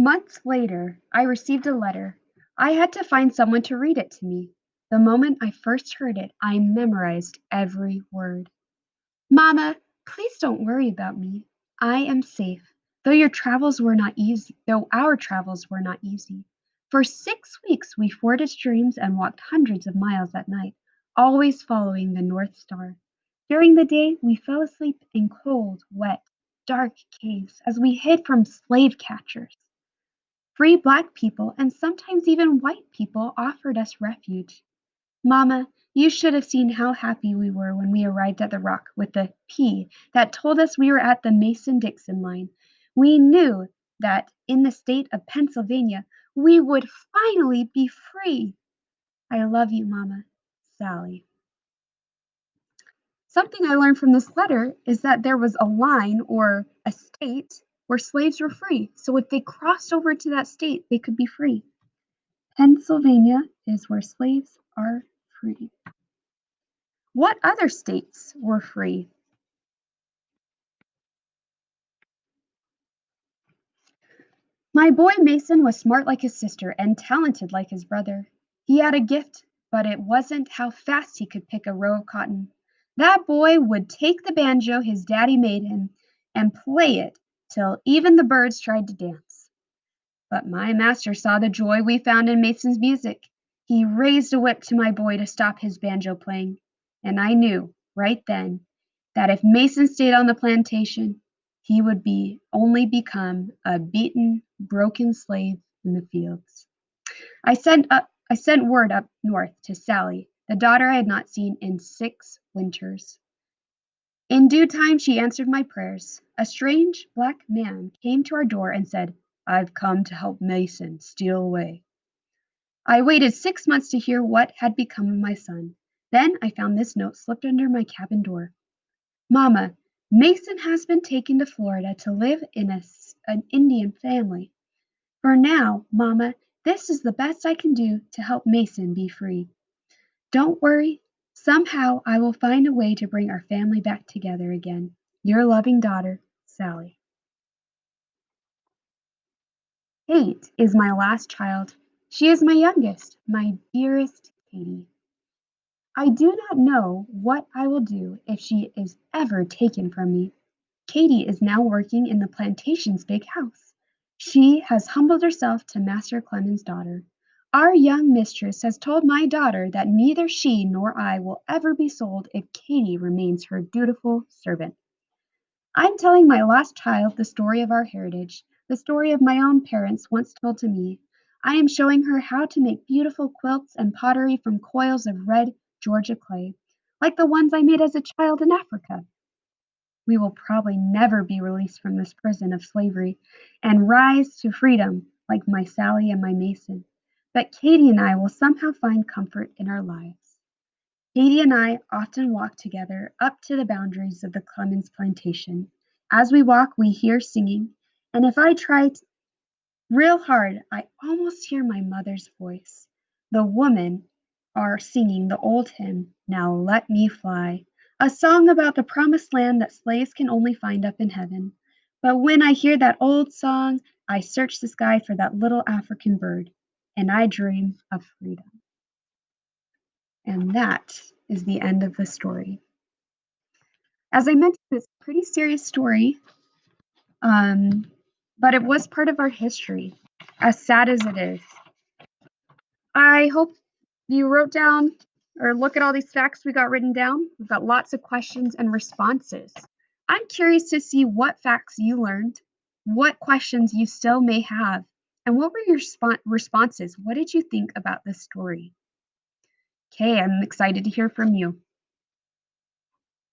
Months later, I received a letter. I had to find someone to read it to me. The moment I first heard it, I memorized every word. Mama, please don't worry about me. I am safe, though our travels were not easy. For 6 weeks we forded streams and walked hundreds of miles at night, always following the North Star. During the day, we fell asleep in cold, wet, dark caves as we hid from slave catchers. Free black people and sometimes even white people offered us refuge. Mama, you should have seen how happy we were when we arrived at the rock with the P that told us we were at the Mason-Dixon line. We knew that in the state of Pennsylvania, we would finally be free. I love you, Mama. Sally. Something I learned from this letter is that there was a line or a state where slaves were free. So if they crossed over to that state, they could be free. Pennsylvania is where slaves are free. What other states were free? My boy Mason was smart like his sister and talented like his brother. He had a gift, but it wasn't how fast he could pick a row of cotton. That boy would take the banjo his daddy made him and play it till even the birds tried to dance. But my master saw the joy we found in Mason's music. He raised a whip to my boy to stop his banjo playing, and I knew right then that if Mason stayed on the plantation, he would be only become a beaten, broken slave in the fields. I sent word up north to Sally, the daughter I had not seen in 6 winters. In due time she answered my prayers. A strange black man came to our door and said, "I've come to help Mason steal away." I waited 6 months to hear what had become of my son. Then I found this note slipped under my cabin door. Mama, Mason has been taken to Florida to live in an Indian family. For now, Mama, this is the best I can do to help Mason be free. Don't worry. Somehow I will find a way to bring our family back together again. Your loving daughter, Sally. Kate is my last child. She is my youngest, my dearest Katie. I do not know what I will do if she is ever taken from me. Katie is now working in the plantation's big house. She has humbled herself to Master Clement's daughter. Our young mistress has told my daughter that neither she nor I will ever be sold if Katie remains her dutiful servant. I'm telling my lost child the story of our heritage, the story of my own parents once told to me. I am showing her how to make beautiful quilts and pottery from coils of red Georgia clay, like the ones I made as a child in Africa. We will probably never be released from this prison of slavery and rise to freedom like my Sally and my Mason. But Katie and I will somehow find comfort in our lives. Katie and I often walk together up to the boundaries of the Clemens plantation. As we walk, we hear singing, and if I try real hard, I almost hear my mother's voice. The women are singing the old hymn, "Now Let Me Fly," a song about the promised land that slaves can only find up in heaven. But when I hear that old song, I search the sky for that little African bird, and I dream of freedom. And that is the end of the story. As I mentioned, it's a pretty serious story, um, but it was part of our history, as sad as it is. I hope you wrote down or look at all these facts we got written down. We've got lots of questions and responses. I'm curious to see what facts you learned, what questions you still may have, and what were your responses? What did you think about this story? Okay, I'm excited to hear from you.